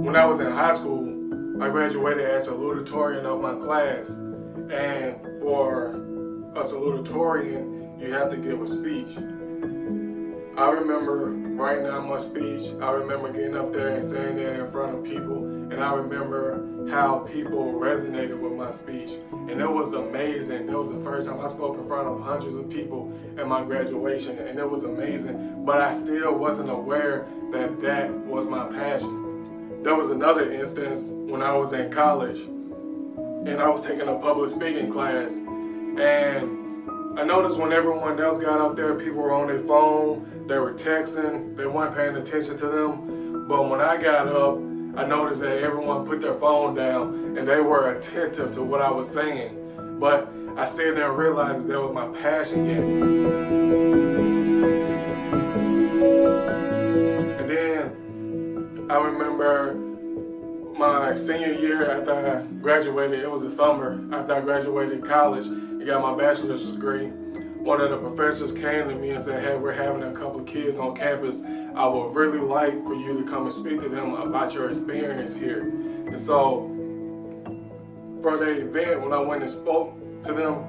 When I was in high school, I graduated as salutatorian of my class. And for a salutatorian, you have to give a speech. I remember writing out my speech. I remember getting up there and saying it in front of people. And I remember how people resonated with my speech. And it was amazing. It was the first time I spoke in front of hundreds of people at my graduation. And it was amazing. But I still wasn't aware that that was my passion. There was another instance when I was in college and I was taking a public speaking class, and I noticed when everyone else got out there, people were on their phone, they were texting, they weren't paying attention to them. But when I got up, I noticed that everyone put their phone down and they were attentive to what I was saying. But I still didn't realize that was my passion yet. And then I remember my senior year after I graduated, it was the summer after I graduated college and got my bachelor's degree. One of the professors came to me and said, hey, we're having a couple of kids on campus. I would really like for you to come and speak to them about your experience here. And so for the event, when I went and spoke to them,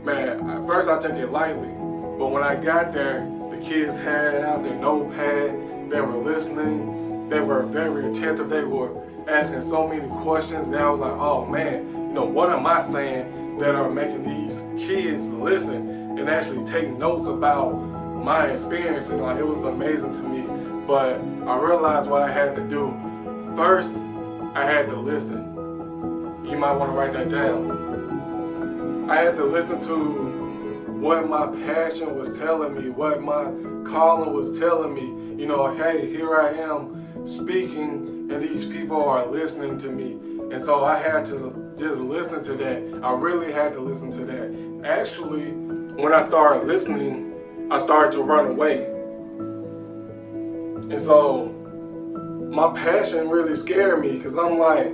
man, at first I took it lightly. But when I got there, the kids had out their notepad, they were listening, they were very attentive, they were asking so many questions that I was like, oh man, what am I saying that are making these kids listen and actually take notes about my experience? And it was amazing to me. But I realized what I had to do. First, I had to listen. You might want to write that down. I had to listen to what my passion was telling me, what my calling was telling me. Hey, here I am speaking, and these people are listening to me. And so I had to just listen to that. I really had to listen to that. Actually, when I started listening, I started to run away. And so my passion really scared me, because I'm like,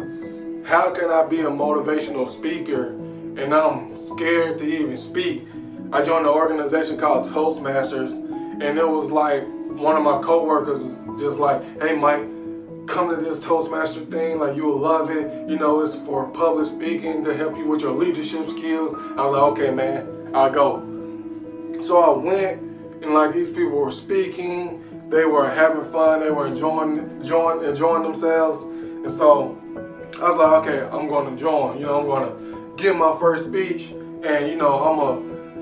how can I be a motivational speaker and I'm scared to even speak? I joined an organization called Toastmasters, and it was like one of my coworkers was just like, hey Mike, come to this Toastmaster thing, you will love it. It's for public speaking to help you with your leadership skills. I was like, okay man, I'll go. So I went, and these people were speaking, they were having fun, they were enjoying themselves. And so I was like, okay, I'm going to join. I'm going to give my first speech, and I'm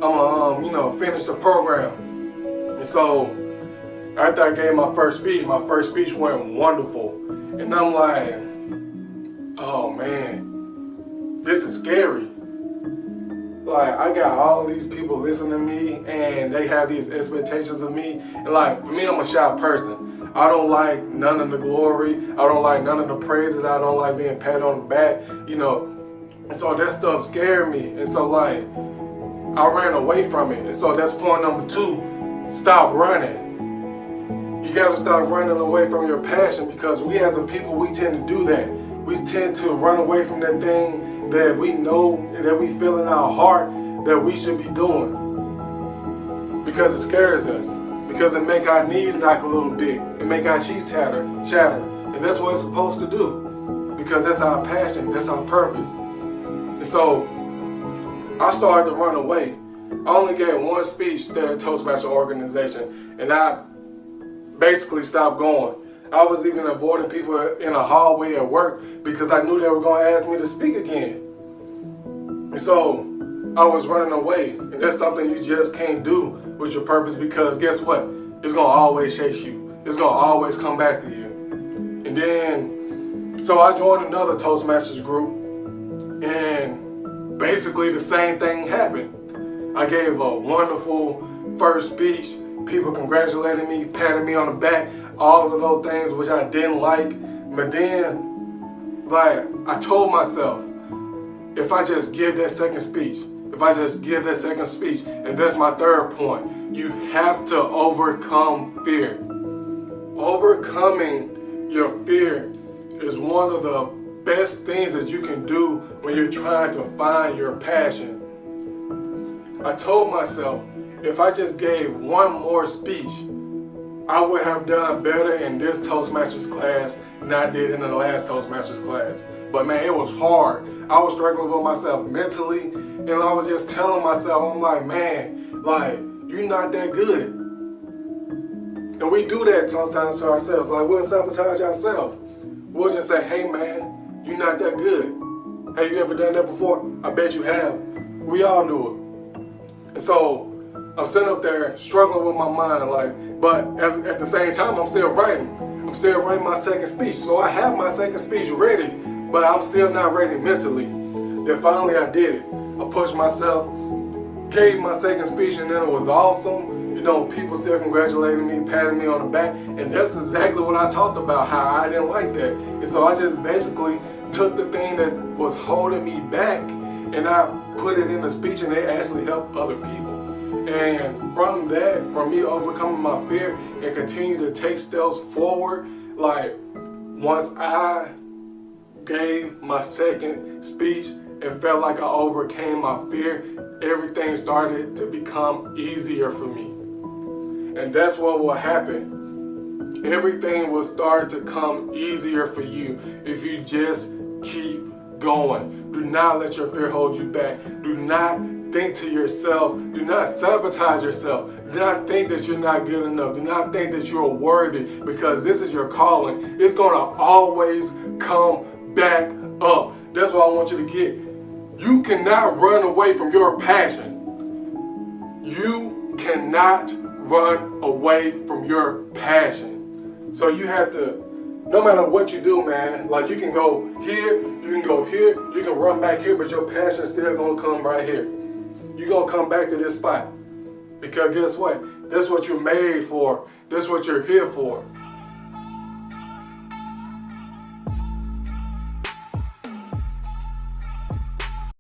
gonna finish the program. And so after I gave my first speech went wonderful. And I'm like, oh man, this is scary. I got all these people listening to me, and they have these expectations of me. And for me, I'm a shy person. I don't like none of the glory. I don't like none of the praises. I don't like being patted on the back, And so that stuff scared me. And so I ran away from it. And so that's point number 2, stop running. You gotta stop running away from your passion, because we as a people, we tend to do that. We tend to run away from that thing that we know, that we feel in our heart that we should be doing. Because it scares us. Because it make our knees knock a little bit. It make our teeth chatter. And that's what it's supposed to do. Because that's our passion, that's our purpose. And so I started to run away. I only gave one speech to the Toastmaster organization, and I basically stopped going. I was even avoiding people in a hallway at work because I knew they were going to ask me to speak again. And so I was running away, and that's something you just can't do with your purpose, because guess what? It's going to always chase you. It's going to always come back to you. And then, so I joined another Toastmasters group, and basically the same thing happened. I gave a wonderful first speech. People congratulated me, patted me on the back, all of those things which I didn't like. But then, I told myself, if I just give that second speech, and that's my third point, you have to overcome fear. Overcoming your fear is one of the best things that you can do when you're trying to find your passion. I told myself, if I just gave one more speech, I would have done better in this Toastmasters class than I did in the last Toastmasters class. But man, it was hard. I was struggling with myself mentally, and I was just telling myself, I'm like, man, like, you're not that good. And we do that sometimes to ourselves. Like, we'll sabotage ourselves. We'll just say, hey man, you're not that good. Have you ever done that before? I bet you have. We all do it. And so I'm sitting up there struggling with my mind, like, but at the same time, I'm still writing. I'm still writing my second speech. So I have my second speech ready, but I'm still not ready mentally. Then finally I did it. I pushed myself, gave my second speech, and then it was awesome. You know, people still congratulating me, patting me on the back, and that's exactly what I talked about, how I didn't like that. And so I just basically took the thing that was holding me back, and I put it in a speech, and it actually helped other people. And from that, from me overcoming my fear and continue to take steps forward, like, once I gave my second speech, it felt like I overcame my fear. Everything started to become easier for me. And that's what will happen. Everything will start to come easier for you if you just keep going. Do not let your fear hold you back. Do not think to yourself. Do not sabotage yourself. Do not think that you're not good enough. Do not think that you're worthy, because this is your calling. It's going to always come back up. That's what I want you to get. You cannot run away from your passion. You cannot run away from your passion. So you have to, no matter what you do, man, like, you can go here, you can go here, you can run back here, but your passion is still going to come right here. You're going to come back to this spot. Because guess what? That's what you're made for. That's what you're here for.